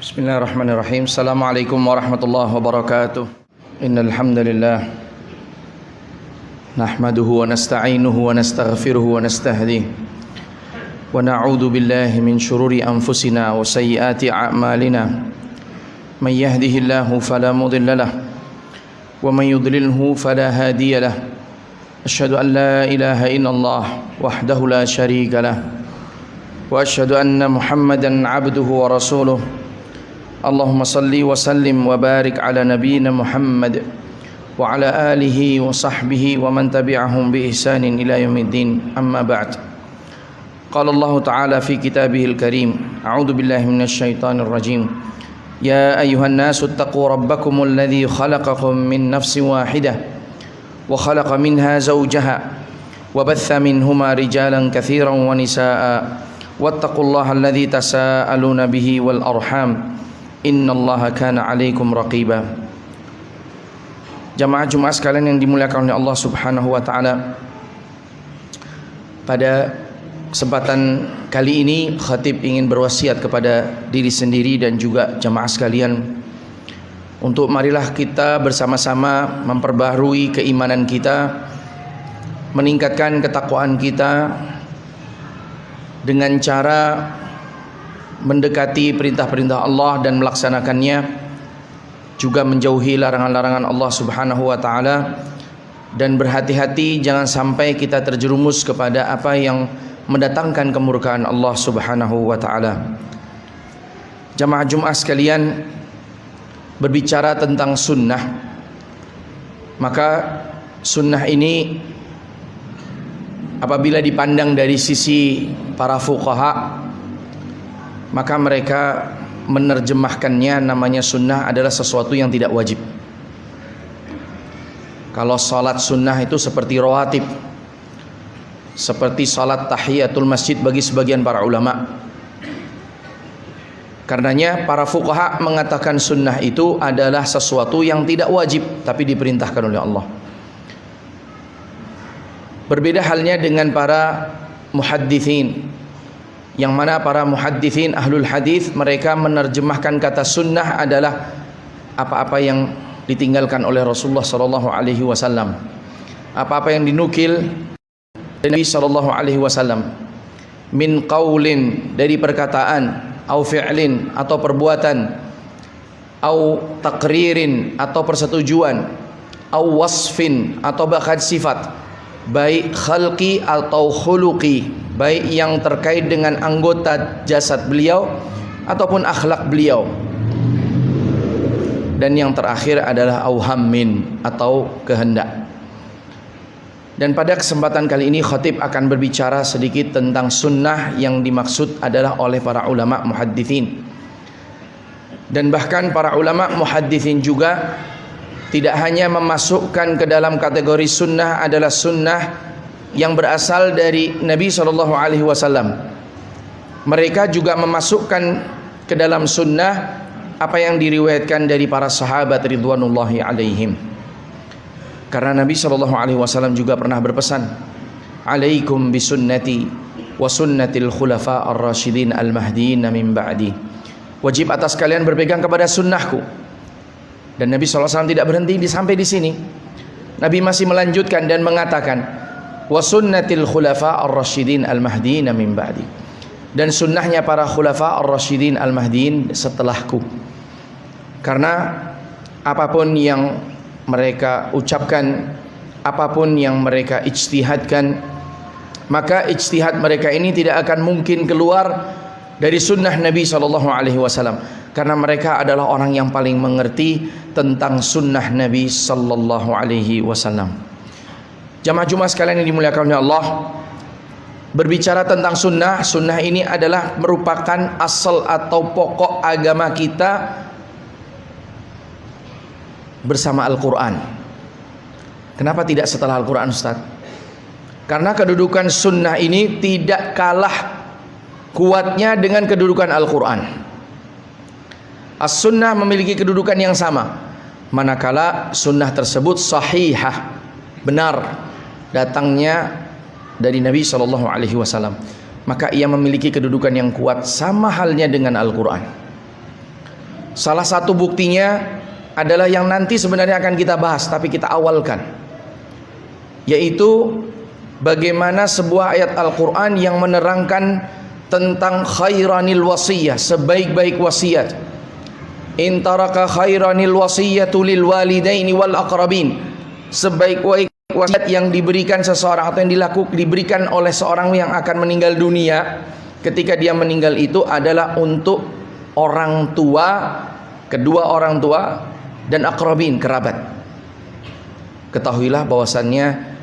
Bismillahirrahmanirrahim. Assalamualaikum warahmatullahi wabarakatuh. Innal hamdalillah nahmaduhu wa nasta'inuhu wa nastaghfiruhu wa nastahdihi wa na'udzu billahi min shururi anfusina wa sayyiati a'malina. May yahdihillahu fala mudilla lahu wa may yudlilhu fala hadiya lahu. Asyhadu an la ilaha illallah wahdahu la syarika lahu wa asyhadu anna Muhammadan 'abduhu wa rasuluh. Allahumma salli wa sallim wa barik ala nabiyyina Muhammad wa ala alihi wa sahbihi wa man tabi'ahum bi ihsanin ila yaumiddin. Amma ba'd. Qala Allah Ta'ala fi kitabihil karim. A'udzu billahi minasy syaithanir rajim. Ya ayyuhan nasu ittaqu rabbakumul ladzi khalaqakum min nafsin wahidah wa khalaqa minha zawjaha wa batha minhuma rijalan katsiran wa nisaa'a wattaqullaha alladzi tasaaluna bihi wal arham. Innallaha kana 'alaikum raqiba. Jamaah Jumat sekalian yang dimuliakan oleh Allah Subhanahu wa taala. Pada kesempatan kali ini khatib ingin berwasiat kepada diri sendiri dan juga jamaah sekalian untuk marilah kita bersama-sama memperbaharui keimanan kita, meningkatkan ketakwaan kita dengan cara mendekati perintah-perintah Allah dan melaksanakannya, juga menjauhi larangan-larangan Allah Subhanahu wa taala, dan berhati-hati jangan sampai kita terjerumus kepada apa yang mendatangkan kemurkaan Allah Subhanahu wa taala. Jamaah Jumat sekalian, berbicara tentang sunnah, maka sunnah ini apabila dipandang dari sisi para fuqaha, maka mereka menerjemahkannya namanya sunnah adalah sesuatu yang tidak wajib. Kalau salat sunnah itu seperti rawatib, seperti salat tahiyatul masjid bagi sebagian para ulama. Karenanya para fuqaha mengatakan sunnah itu adalah sesuatu yang tidak wajib tapi diperintahkan oleh Allah. Berbeda halnya dengan para muhadditsin, yang mana para muhadditsin ahlul hadis mereka menerjemahkan kata sunnah adalah apa-apa yang ditinggalkan oleh Rasulullah sallallahu alaihi wasallam, apa-apa yang dinukil dari Nabi sallallahu alaihi wasallam, min qaulin, dari perkataan, au fi'lin, atau perbuatan, au taqririn, atau persetujuan, au wasfin, atau bahkan sifat, baik khalqi atau khuluqi, baik yang terkait dengan anggota jasad beliau ataupun akhlak beliau. Dan yang terakhir adalah auhammin, atau kehendak. Dan pada kesempatan kali ini khatib akan berbicara sedikit tentang sunnah yang dimaksud adalah oleh para ulama muhadditsin. Dan bahkan para ulama muhadditsin juga tidak hanya memasukkan ke dalam kategori sunnah adalah sunnah yang berasal dari Nabi SAW. Mereka juga memasukkan ke dalam sunnah apa yang diriwayatkan dari para sahabat ridwanullahi alaihim. Karena Nabi SAW juga pernah berpesan, alaikum bisunnati wa sunnatil khulafa ar-rasyidin al-mahdiin min ba'di. Wajib atas kalian berpegang kepada sunnahku. Dan Nabi SAW tidak berhenti sampai di sini. Nabi masih melanjutkan dan mengatakan, wa sunnatil khulafa ar-rasyidin al-mahdiin min ba'di, dan sunnahnya para khulafa ar-rasyidin al-mahdiin setelahku. Karena apapun yang mereka ucapkan, apapun yang mereka ijtihadkan, maka ijtihad mereka ini tidak akan mungkin keluar dari sunnah Nabi SAW, karena mereka adalah orang yang paling mengerti tentang sunnah Nabi SAW. Jamaah Jumat sekalian yang dimuliakan oleh Allah, berbicara tentang sunnah, sunnah ini adalah merupakan asal atau pokok agama kita bersama Al-Quran. Kenapa tidak setelah Al-Quran, Ustaz? Karena kedudukan sunnah ini tidak kalah kuatnya dengan kedudukan Al-Quran. As-sunnah memiliki kedudukan yang sama, manakala sunnah tersebut sahihah, benar, datangnya dari Nabi SAW, maka ia memiliki kedudukan yang kuat sama halnya dengan Al-Quran. Salah satu buktinya adalah yang nanti sebenarnya akan kita bahas, tapi kita awalkan, yaitu bagaimana sebuah ayat Al-Quran yang menerangkan tentang khairanil wasiyah, sebaik-baik wasiat. In taraka khairanil wasiyatu lil walidaini wal aqrabin, sebaik-baik wasiat yang diberikan seseorang atau yang diberikan oleh seorang yang akan meninggal dunia, ketika dia meninggal itu adalah untuk orang tua, kedua orang tua, dan aqrabin, kerabat. Ketahuilah bahwasannya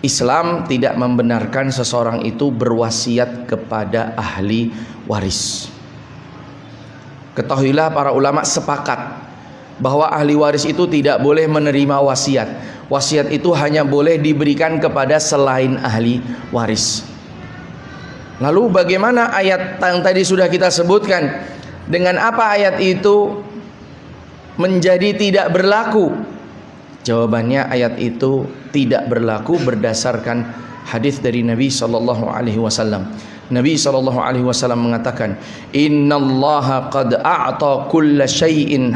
Islam tidak membenarkan seseorang itu berwasiat kepada ahli waris. Ketahuilah para ulama sepakat bahwa ahli waris itu tidak boleh menerima wasiat. Wasiat itu hanya boleh diberikan kepada selain ahli waris. Lalu bagaimana ayat yang tadi sudah kita sebutkan, dengan apa ayat itu menjadi tidak berlaku? Jawabannya, ayat itu tidak berlaku berdasarkan hadis dari Nabi sallallahu alaihi wasallam. Nabi sallallahu alaihi wasallam mengatakan, "Innallaha qad a'ta kulla syai'in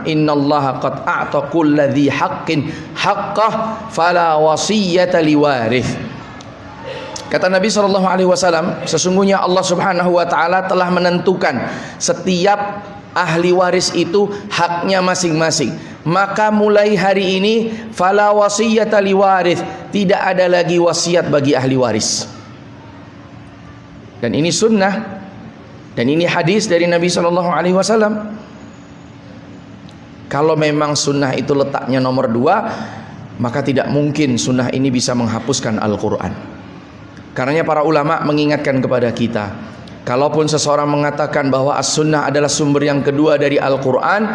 innallaha qad a'ta kulla dzi haqqin haqqah fala wasiyyata liwarith." Kata Nabi sallallahu alaihi wasallam, sesungguhnya Allah Subhanahu wa taala telah menentukan setiap ahli waris itu haknya masing-masing. Maka mulai hari ini fala wasiyyata liwarith, tidak ada lagi wasiat bagi ahli waris. Dan ini sunnah, dan ini hadis dari Nabi sallallahu alaihi wasallam. Kalau memang sunnah itu letaknya nomor 2, maka tidak mungkin sunnah ini bisa menghapuskan Al-Quran. Karenanya para ulama mengingatkan kepada kita, kalaupun seseorang mengatakan bahwa as-sunnah adalah sumber yang kedua dari Al-Quran,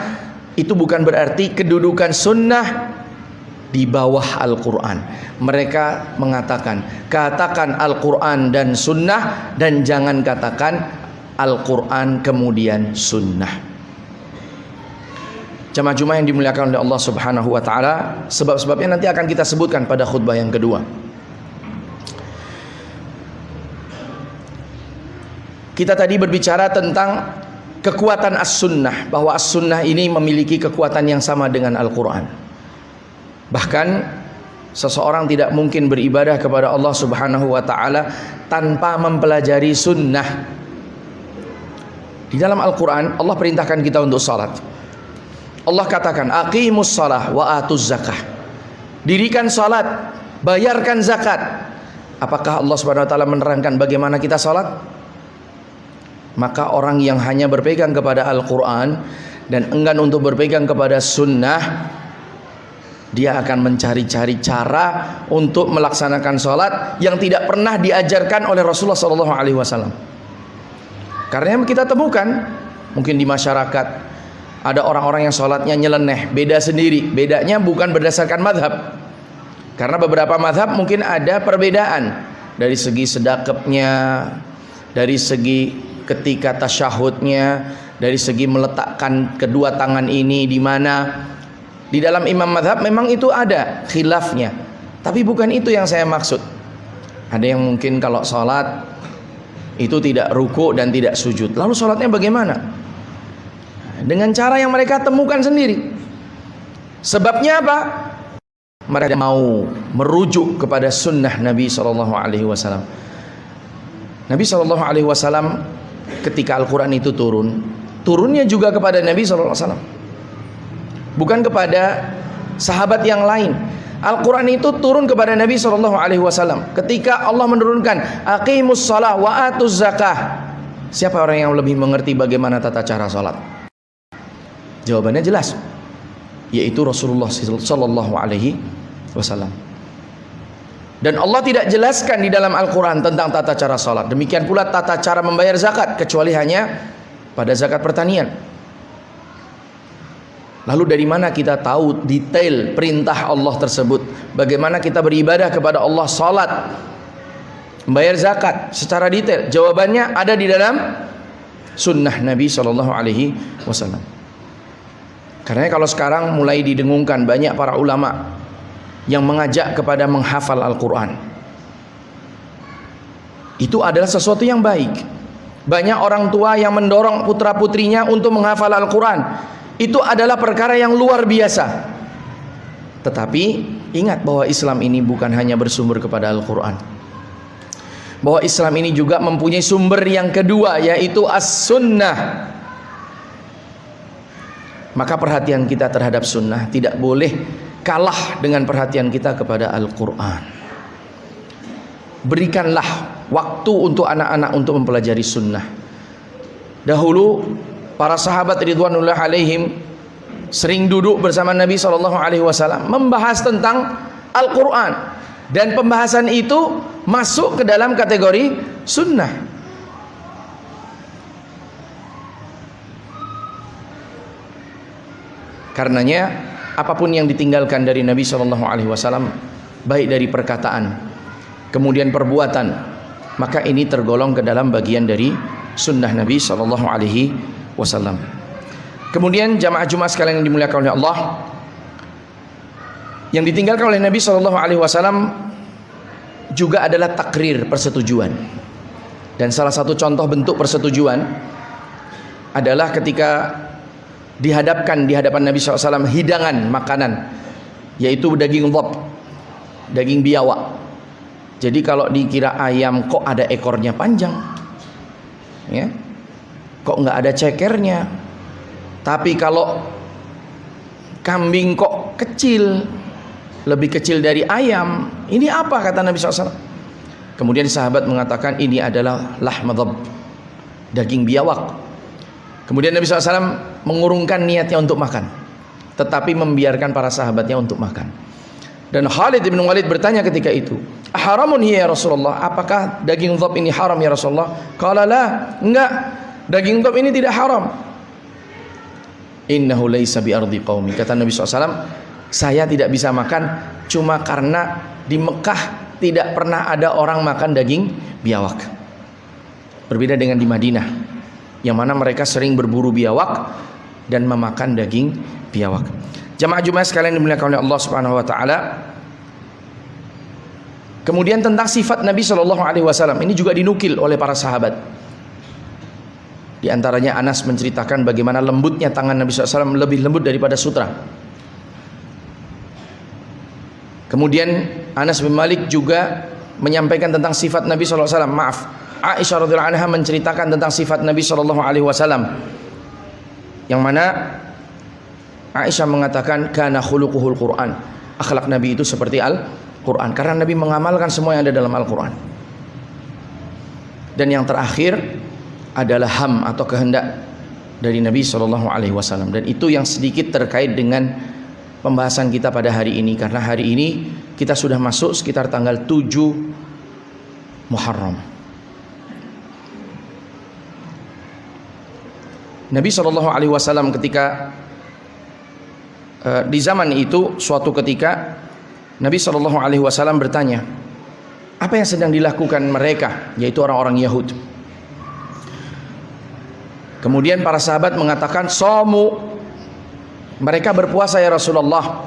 itu bukan berarti kedudukan sunnah di bawah Al-Quran. Mereka mengatakan, katakan Al-Quran dan sunnah, dan jangan katakan Al-Quran kemudian sunnah. Jamaah Jumat yang dimuliakan oleh Allah Subhanahu wa taala, sebab-sebabnya nanti akan kita sebutkan pada khutbah yang kedua. Kita tadi berbicara tentang kekuatan as-sunnah, bahwa as-sunnah ini memiliki kekuatan yang sama dengan Al-Quran. Bahkan seseorang tidak mungkin beribadah kepada Allah Subhanahu wa ta'ala tanpa mempelajari sunnah. Di dalam Al-Quran Allah perintahkan kita untuk salat. Allah katakan, aqimus salah wa atuz zakah. Dirikan salat, bayarkan zakat. Apakah Allah Subhanahu wa ta'ala menerangkan bagaimana kita salat? Maka orang yang hanya berpegang kepada Al-Quran dan enggan untuk berpegang kepada sunnah, dia akan mencari-cari cara untuk melaksanakan sholat yang tidak pernah diajarkan oleh Rasulullah SAW. Karena yang kita temukan mungkin di masyarakat ada orang-orang yang sholatnya nyeleneh, beda sendiri. Bedanya bukan berdasarkan madhab, karena beberapa madhab mungkin ada perbedaan dari segi sedekapnya, dari segi ketika tasyahudnya, dari segi meletakkan kedua tangan ini di mana. Di dalam imam madhab memang itu ada khilafnya, tapi bukan itu yang saya maksud. Ada yang mungkin kalau sholat itu tidak ruku dan tidak sujud, lalu sholatnya bagaimana? Dengan cara yang mereka temukan sendiri. Sebabnya apa? Mereka mau merujuk kepada sunnah Nabi SAW. Nabi SAW ketika Al-Quran itu turunnya juga kepada Nabi SAW, bukan kepada sahabat yang lain. Al-Quran itu turun kepada Nabi SAW. Ketika Allah menurunkan aqimus shalah wa atuz zakah, siapa orang yang lebih mengerti bagaimana tata cara salat? Jawabannya jelas, yaitu Rasulullah SAW. Dan Allah tidak jelaskan di dalam Al-Quran tentang tata cara salat. Demikian pula tata cara membayar zakat, kecuali hanya pada zakat pertanian. Lalu dari mana kita tahu detail perintah Allah tersebut? Bagaimana kita beribadah kepada Allah, salat, membayar zakat secara detail? Jawabannya ada di dalam sunnah Nabi SAW. Karena kalau sekarang mulai didengungkan banyak para ulama yang mengajak kepada menghafal Al-Quran, itu adalah sesuatu yang baik. Banyak orang tua yang mendorong putra-putrinya untuk menghafal Al-Quran. Itu adalah perkara yang luar biasa. Tetapi ingat bahwa Islam ini bukan hanya bersumber kepada Al-Quran, bahwa Islam ini juga mempunyai sumber yang kedua, yaitu As-Sunnah. Maka perhatian kita terhadap sunnah tidak boleh kalah dengan perhatian kita kepada Al-Quran. Berikanlah waktu untuk anak-anak untuk mempelajari sunnah. Dahulu para sahabat ridwanullah alaihim sering duduk bersama Nabi SAW membahas tentang Al-Quran, dan pembahasan itu masuk ke dalam kategori sunnah. Karenanya apapun yang ditinggalkan dari Nabi SAW, baik dari perkataan kemudian perbuatan, maka ini tergolong ke dalam bagian dari sunnah Nabi SAW. Kemudian jamaah Jumat sekalian yang dimuliakan oleh Allah, yang ditinggalkan oleh Nabi SAW juga adalah takrir, persetujuan. Dan salah satu contoh bentuk persetujuan adalah ketika dihadapkan di hadapan Nabi SAW hidangan makanan, yaitu daging dhab, daging biawak. Jadi kalau dikira ayam kok ada ekornya panjang, ya, kok nggak ada cekernya. Tapi kalau kambing kok kecil, lebih kecil dari ayam, ini apa, kata Nabi SAW. Kemudian sahabat mengatakan ini adalah lahma dhab, daging biawak. Kemudian Nabi SAW mengurungkan niatnya untuk makan, tetapi membiarkan para sahabatnya untuk makan. Dan Khalid bin Walid bertanya ketika itu, "Haramun hiya ya Rasulullah? Apakah daging dhab ini haram ya Rasulullah?" Qala la, enggak, daging dhab ini tidak haram. Innahu laisa bi ardi qaumi. Kata Nabi SAW, saya tidak bisa makan cuma karena di Mekah tidak pernah ada orang makan daging biawak. Berbeda dengan di Madinah, yang mana mereka sering berburu biawak dan memakan daging biawak. Jamaah Jumat sekalian dimuliakan oleh Allah Subhanahu wa taala. Kemudian tentang sifat Nabi SAW ini juga dinukil oleh para sahabat. Di antaranya Anas menceritakan bagaimana lembutnya tangan Nabi SAW, lebih lembut daripada sutra. Kemudian Anas bin Malik juga menyampaikan tentang sifat Nabi SAW. Maaf, Aisyah radhiyallahu anha menceritakan tentang sifat Nabi SAW, yang mana Aisyah mengatakan kana khuluquhul Quran, akhlak Nabi itu seperti Al-Quran, karena Nabi mengamalkan semua yang ada dalam Al-Quran. Dan yang terakhir adalah ham atau kehendak dari Nabi SAW, dan itu yang sedikit terkait dengan pembahasan kita pada hari ini, karena hari ini kita sudah masuk sekitar tanggal 7 Muharram. Nabi SAW ketika di zaman itu, suatu ketika Nabi SAW bertanya, apa yang sedang dilakukan mereka, yaitu orang-orang Yahud. Kemudian para sahabat mengatakan, somu, mereka berpuasa ya Rasulullah.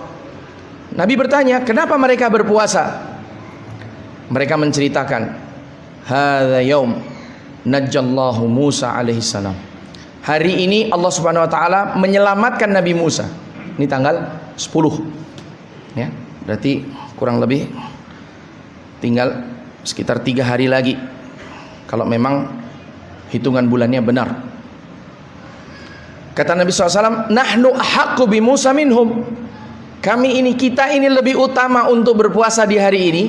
Nabi bertanya, kenapa mereka berpuasa? Mereka menceritakan, hadza yaum najjallahu Musa alaihissalam. Hari ini Allah Subhanahu wa taala menyelamatkan Nabi Musa. Ini tanggal 10, ya, berarti kurang lebih tinggal sekitar 3 hari lagi, kalau memang hitungan bulannya benar. Kata Nabi SAW, nahnu ahaqqu bi Musa minhum. Kami ini, kita ini lebih utama untuk berpuasa di hari ini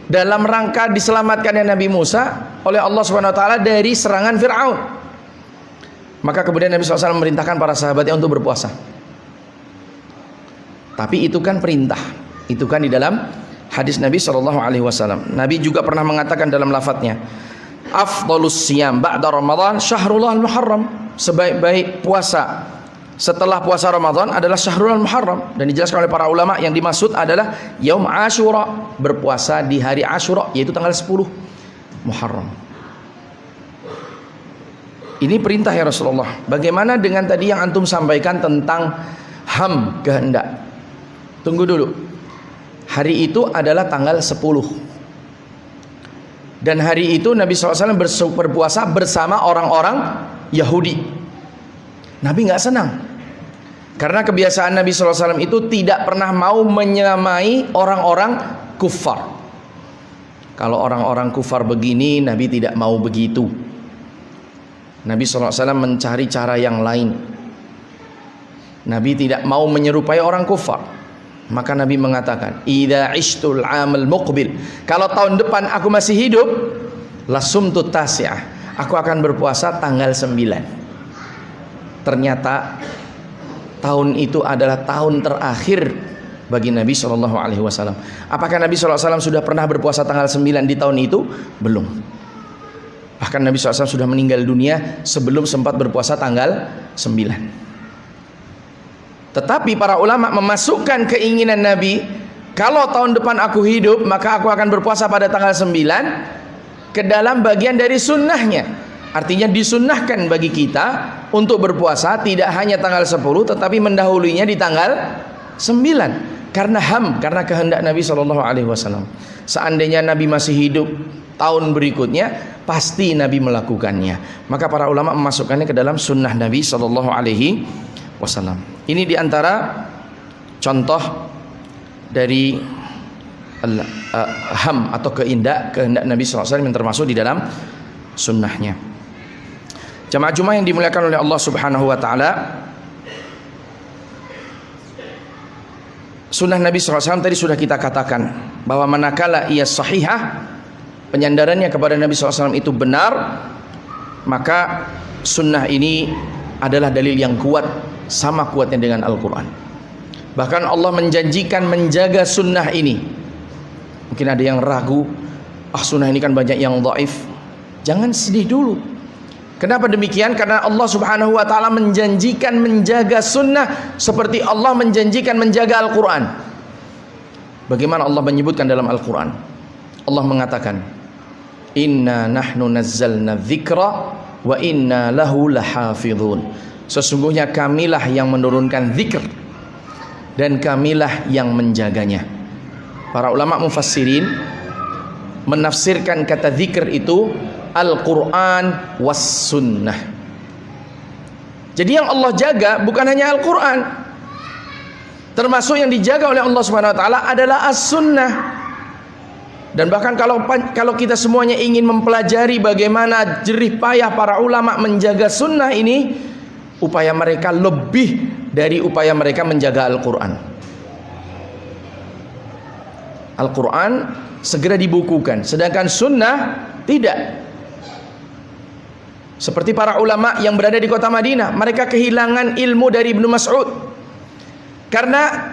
dalam rangka diselamatkannya Nabi Musa oleh Allah Subhanahu wa taala dari serangan Firaun. Maka kemudian Nabi SAW memerintahkan para sahabatnya untuk berpuasa. Tapi itu kan perintah, itu kan di dalam hadis Nabi SAW. Nabi juga pernah mengatakan dalam lafadznya, afdhalus siyam ba'da Ramadan syahrul muharram. Sebaik-baik puasa setelah puasa Ramadan adalah syahrul muharram. Dan dijelaskan oleh para ulama, yang dimaksud adalah yaum Asyura, berpuasa di hari Asyura, yaitu tanggal 10 Muharram. Ini perintah ya Rasulullah. Bagaimana dengan tadi yang antum sampaikan tentang ham, kehendak? Tunggu dulu. Hari itu adalah tanggal 10. Dan hari itu Nabi SAW berpuasa bersama orang-orang Yahudi. Nabi nggak senang, karena kebiasaan Nabi SAW itu tidak pernah mau menyamai orang-orang kufar. Kalau orang-orang kufar begini, Nabi tidak mau begitu. Nabi SAW mencari cara yang lain. Nabi tidak mau menyerupai orang kufar. Maka Nabi mengatakan, "Idza ishtul 'amal muqbil." Kalau tahun depan aku masih hidup, lasumtu tasi'ah. Aku akan berpuasa tanggal 9. Ternyata tahun itu adalah tahun terakhir bagi Nabi SAW. Apakah Nabi SAW sudah pernah berpuasa tanggal 9 di tahun itu? Belum. Bahkan Nabi SAW sudah meninggal dunia sebelum sempat berpuasa tanggal 9. Tetapi para ulama memasukkan keinginan Nabi, kalau tahun depan aku hidup, maka aku akan berpuasa pada tanggal 9, ke dalam bagian dari sunnahnya. Artinya disunnahkan bagi kita untuk berpuasa tidak hanya tanggal 10, tetapi mendahulunya di tanggal 9. Karena kehendak Nabi SAW. Seandainya Nabi masih hidup tahun berikutnya, pasti Nabi melakukannya. Maka para ulama memasukkannya ke dalam sunnah Nabi SAW. Ini diantara contoh dari ham atau kehendak Nabi SAW yang termasuk di dalam sunnahnya. Jamaah Jumat yang dimuliakan oleh Allah Subhanahu wa taala, sunnah Nabi SAW tadi sudah kita katakan bahwa manakala ia sahihah, penyandarannya kepada Nabi SAW itu benar, maka sunnah ini adalah dalil yang kuat, sama kuatnya dengan Al-Quran. Bahkan Allah menjanjikan menjaga sunnah ini. Mungkin ada yang ragu, sunnah ini kan banyak yang dhaif. Jangan sedih dulu. Kenapa demikian? Karena Allah Subhanahu wa taala menjanjikan menjaga sunnah seperti Allah menjanjikan menjaga Al-Quran. Bagaimana Allah menyebutkan dalam Al-Quran? Allah mengatakan, "Inna nahnu nazzalna dzikra wa inna lahu lahafidhun." Sesungguhnya kamilah yang menurunkan zikr dan kamilah yang menjaganya. Para ulama mufassirin menafsirkan kata zikr itu Al-Quran was sunnah. Jadi yang Allah jaga bukan hanya Al-Quran, termasuk yang dijaga oleh Allah Subhanahu wa taala adalah as-sunnah. Dan bahkan kalau kita semuanya ingin mempelajari bagaimana jerih payah para ulama menjaga sunnah ini, upaya mereka lebih dari upaya mereka menjaga Al-Quran. Al-Quran segera dibukukan, sedangkan sunnah tidak. Seperti para ulama yang berada di kota Madinah, mereka kehilangan ilmu dari Ibnu Mas'ud. Karena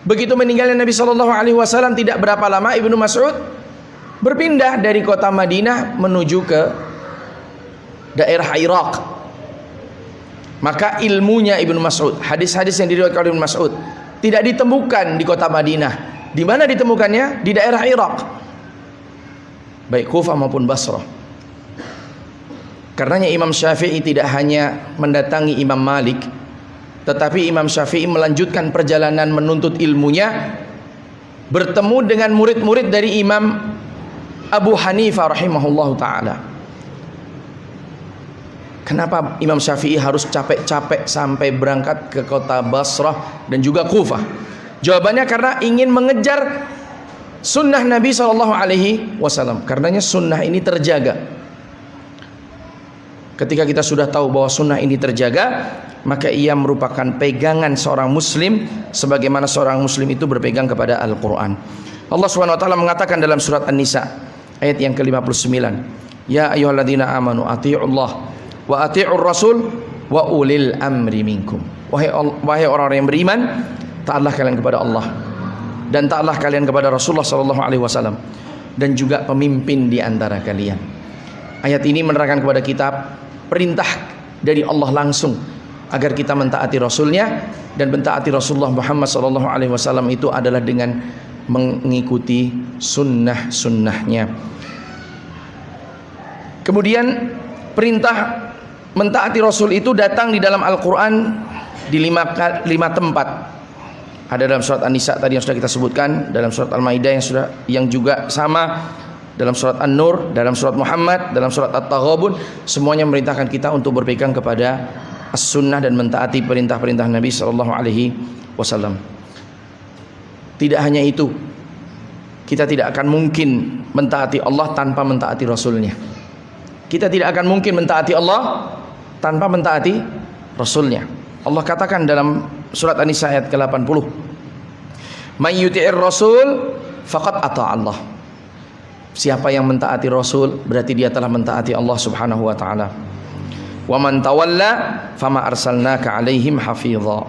begitu meninggalnya Nabi SAW tidak berapa lama, Ibnu Mas'ud berpindah dari kota Madinah menuju ke daerah Irak. Maka ilmunya Ibnu Mas'ud, hadis-hadis yang diriwayatkan oleh Ibnu Mas'ud tidak ditemukan di kota Madinah. Di mana ditemukannya? Di daerah Irak, baik Kufah maupun Basrah. Karenanya Imam Syafi'i tidak hanya mendatangi Imam Malik, tetapi Imam Syafi'i melanjutkan perjalanan menuntut ilmunya, bertemu dengan murid-murid dari Imam Abu Hanifah rahimahullahu ta'ala. Kenapa Imam Syafi'i harus capek-capek sampai berangkat ke kota Basrah dan juga Kufah? Jawabannya karena ingin mengejar sunnah Nabi SAW. Karenanya sunnah ini terjaga. Ketika kita sudah tahu bahwa sunnah ini terjaga, maka ia merupakan pegangan seorang muslim, sebagaimana seorang muslim itu berpegang kepada Al-Quran. Allah SWT mengatakan dalam surat An-Nisa ayat yang ke-59, "Ya ayyuhalladzina amanu athi'ullah wa athi'ur rasul wa ulil amri minkum." Wahai orang-orang yang beriman, taatlah kalian kepada Allah dan taatlah kalian kepada Rasulullah SAW dan juga pemimpin di antara kalian. Ayat ini menerangkan kepada kita perintah dari Allah langsung agar kita mentaati Rasulnya, dan mentaati Rasulullah Muhammad SAW itu adalah dengan mengikuti sunnah-sunnahnya. Kemudian perintah mentaati Rasul itu datang di dalam Al-Quran di lima tempat. Ada dalam surat An-Nisa tadi yang sudah kita sebutkan, dalam surat Al-Maidah yang juga sama, dalam surat An-Nur, dalam surat Muhammad, dalam surat At-Taghabun, semuanya memerintahkan kita untuk berpegang kepada as-sunnah dan mentaati perintah-perintah Nabi sallallahu alaihi wasallam. Tidak hanya itu, kita tidak akan mungkin mentaati Allah tanpa mentaati Rasulnya. Kita tidak akan mungkin mentaati Allah tanpa mentaati Rasulnya. Allah katakan dalam surat An-Nisa ayat ke-80, "May yuti'ir rasul faqad ata Allah." Siapa yang mentaati Rasul berarti dia telah mentaati Allah Subhanahu wa taala. "Wa man tawalla fama arsalnaka 'alaihim hafidha."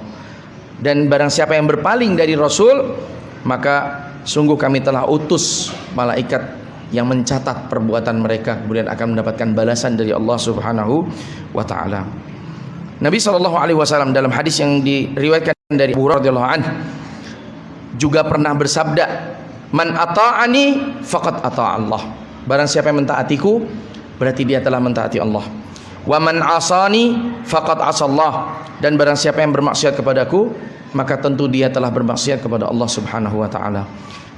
Dan barang siapa yang berpaling dari Rasul, maka sungguh kami telah utus malaikat yang mencatat perbuatan mereka, kemudian akan mendapatkan balasan dari Allah Subhanahu wa taala. Nabi sallallahu alaihi wasallam dalam hadis yang diriwayatkan dari Abu Hurairah radhiyallahu anhu juga pernah bersabda, "Man ata'ani faqad ata'a Allah." Barang siapa yang mentaatiku, berarti dia telah mentaati Allah. "Wa man 'asani faqad 'asallah." Dan barang siapa yang bermaksiat kepadaku, maka tentu dia telah bermaksiat kepada Allah Subhanahu wa taala.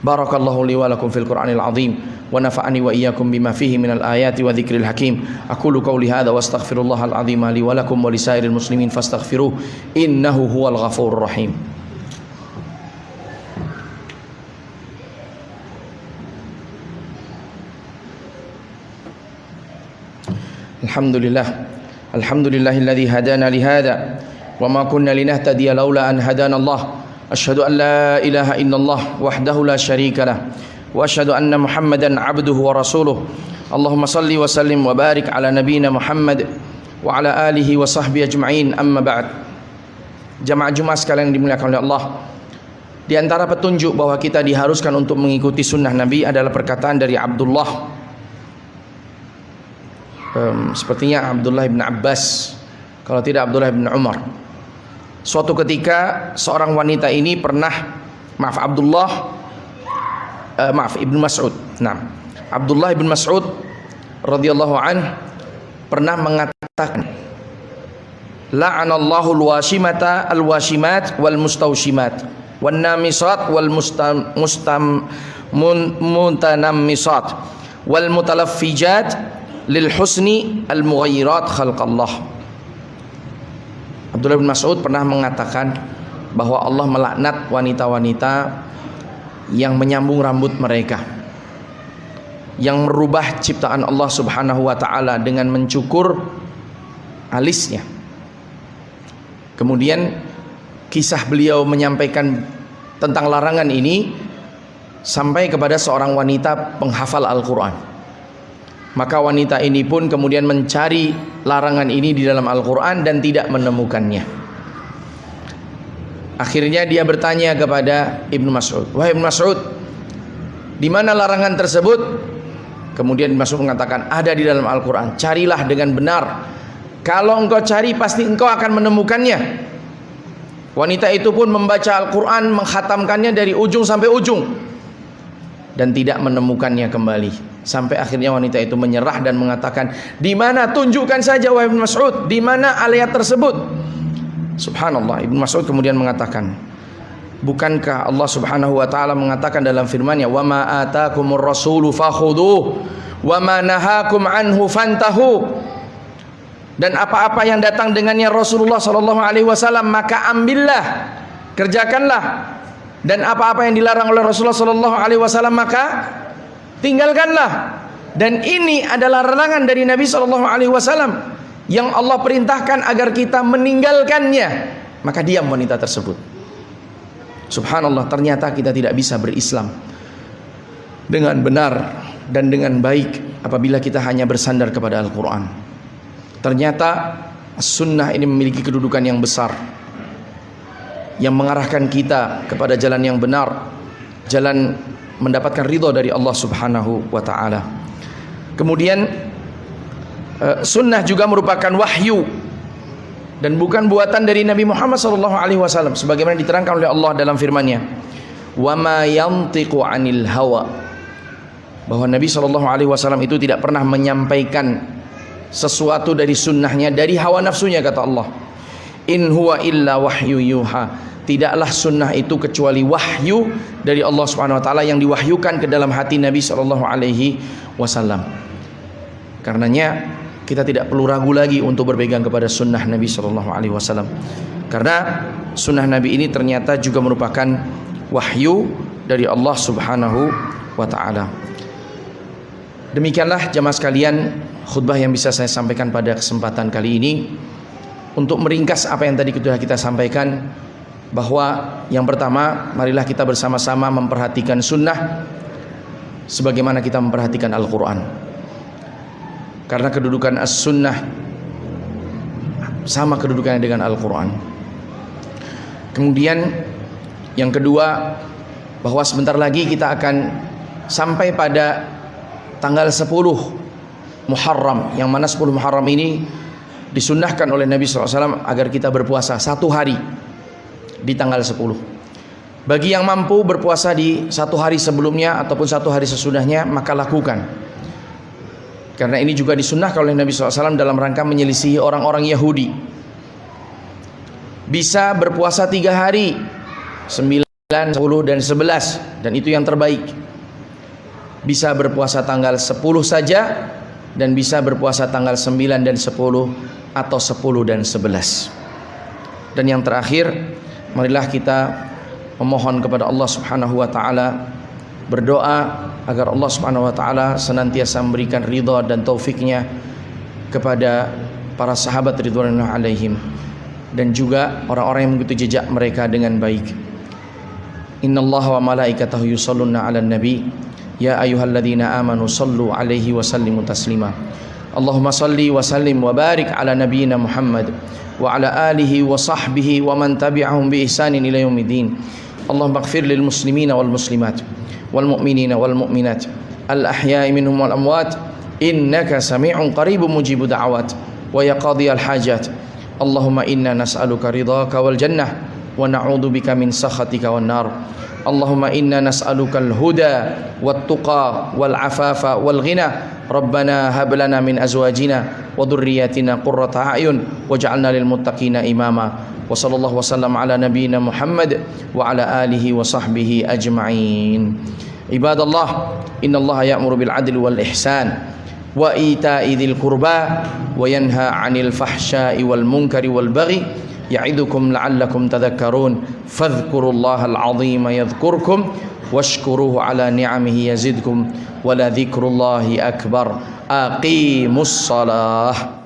Barakallahu li wa lakum fil Qur'anil azim wa nafa'ani wa iyyakum bima fihi minal ayati wa dzikril hakim. Aqulu qawli hadza wa astaghfirullahal azim li wa lakum wa lisairil muslimin fastaghfiruh innahu huwal ghafurur rahim. Alhamdulillahilladzi hadana li hadza wa ma kunna linahtadiya laula an hadana Allah. Asyhadu an la ilaha illallah wahdahu la syarika lah wa asyhadu anna Muhammadan abduhu wa rasuluh. Allahumma salli wa sallim wa barik ala nabiyyina Muhammad wa ala alihi wa sahbihi ajma'in. Amma ba'd. Jamaah Jumat sekalian yang dimuliakan oleh Allah, di antara petunjuk bahwa kita diharuskan untuk mengikuti sunnah Nabi adalah perkataan dari Abdullah, sepertinya Abdullah bin Abbas, kalau tidak Abdullah bin Umar. Suatu ketika seorang wanita ini pernah, Ibnu Mas'ud. Nah, Abdullah bin Mas'ud radhiyallahu an pernah mengatakan, "La'anallahu al-washimat wal mustawshimat wan namisat wal mutanammisat wal mutalaffijat lil husni al mughayyirat khalqallah." Abdullah bin Mas'ud pernah mengatakan bahwa Allah melaknat wanita-wanita yang menyambung rambut mereka, yang merubah ciptaan Allah Subhanahu wa taala dengan mencukur alisnya. Kemudian kisah beliau menyampaikan tentang larangan ini sampai kepada seorang wanita penghafal Al-Qur'an. Maka wanita ini pun kemudian mencari larangan ini di dalam Al-Quran dan tidak menemukannya. Akhirnya dia bertanya kepada Ibnu Mas'ud, "Wahai Ibnu Mas'ud, di mana larangan tersebut?" Kemudian Ibnu Mas'ud mengatakan, "Ada di dalam Al-Quran. Carilah dengan benar. Kalau engkau cari pasti engkau akan menemukannya." Wanita itu pun membaca Al-Quran, menghatamkannya dari ujung sampai ujung dan tidak menemukannya kembali. Sampai akhirnya wanita itu menyerah dan mengatakan, "Di mana? Tunjukkan saja wahai Ibnu Mas'ud, di mana ayat tersebut?" Subhanallah, Ibnu Mas'ud kemudian mengatakan, "Bukankah Allah Subhanahu wa taala mengatakan dalam firman-Nya, "Wa ma atakumur rasulu fakhudhuh wa ma nahakum anhu fantahu." Dan apa-apa yang datang dengannya Rasulullah sallallahu alaihi wasallam maka ambillah, kerjakanlah. Dan apa-apa yang dilarang oleh Rasulullah sallallahu alaihi wasallam maka tinggalkanlah. Dan ini adalah larangan dari Nabi sallallahu alaihi wasallam yang Allah perintahkan agar kita meninggalkannya. Maka diam wanita tersebut. Subhanallah, ternyata kita tidak bisa berislam dengan benar dan dengan baik apabila kita hanya bersandar kepada Al-Quran. Ternyata sunnah ini memiliki kedudukan yang besar yang mengarahkan kita kepada jalan yang benar, jalan mendapatkan ridha dari Allah Subhanahu wa taala. Kemudian sunnah juga merupakan wahyu dan bukan buatan dari Nabi Muhammad sallallahu alaihi wasallam sebagaimana diterangkan oleh Allah dalam firman-Nya, "Wa ma yantiqu 'anil hawa." Bahwa Nabi sallallahu alaihi wasallam itu tidak pernah menyampaikan sesuatu dari sunnahnya dari hawa nafsunya, kata Allah. "In huwa illa wahyu yuha." Tidaklah sunnah itu kecuali wahyu dari Allah Subhanahu wa taala yang diwahyukan ke dalam hati Nabi sallallahu alaihi wasallam. Karenanya kita tidak perlu ragu lagi untuk berpegang kepada sunnah Nabi sallallahu alaihi wasallam. Karena sunnah Nabi ini ternyata juga merupakan wahyu dari Allah Subhanahu wa taala. Demikianlah jamaah sekalian khutbah yang bisa saya sampaikan pada kesempatan kali ini. Untuk meringkas apa yang tadi sudah kita sampaikan, bahwa yang pertama, marilah kita bersama-sama memperhatikan sunnah sebagaimana kita memperhatikan Al-Quran. Karena kedudukan as-sunnah sama kedudukannya dengan Al-Quran. Kemudian yang kedua, bahwa sebentar lagi kita akan sampai pada tanggal 10 Muharram, yang mana 10 Muharram ini disunnahkan oleh Nabi SAW agar kita berpuasa 1 hari di tanggal 10. Bagi yang mampu berpuasa di 1 hari sebelumnya ataupun 1 hari sesudahnya, maka lakukan. Karena ini juga disunnahkan oleh Nabi SAW dalam rangka menyelisihi orang-orang Yahudi. Bisa berpuasa 3 hari, 9, 10 dan 11, dan itu yang terbaik. Bisa berpuasa tanggal 10 saja, dan bisa berpuasa tanggal 9 dan 10 atau 10 dan 11. Dan yang terakhir, marilah kita memohon kepada Allah Subhanahu wa taala, berdoa agar Allah Subhanahu wa taala senantiasa memberikan ridha dan taufiknya kepada para sahabat ridwanullah alaihim, dan juga orang-orang yang mengikuti jejak mereka dengan baik. Innallaha wa malaikatahu yusholluna 'alan nabi ya ayyuhalladzina amanu shallu 'alaihi wa sallimu taslima. Allahumma salli wa sallim wa barik ala nabiyyina Muhammad wa ala alihi wa sahbihi wa man tabi'ahum bi ihsanin ila yaumiddin. Allahumma ighfir lil muslimina wal muslimat wal mu'minina wal mu'minat al ahya'i minhum wal amwat innaka sami'un qaribun mujibud da'awat wa ya qadhiyal hajat. Allahumma inna nas'aluka ridhaka wal jannah wa na'udzubika min sakhatika wan nar. Allahumma inna nas'aluka al-huda wat tuqa wal afafa wal ghina. Rabbana hab lana min azwajina wa dhurriyyatina qurrata a'yun waj'alna lil muttaqina imama. Wa sallallahu wasallam ala nabiyyina Muhammad wa ala alihi wa sahbihi ajma'in. Ibadallah, innallaha ya'muru bil 'adli wal ihsan wa ita'i dzil qurba wa yanha 'anil fahsya'i wal munkari wal baghi ya'idukum la'allakum tadhakkarun. Fadhkurullahal 'azima yadhkurkum washkuruhu 'ala ni'amihi yazidkum wa la dzikrullahi akbar. Aqimus shalah.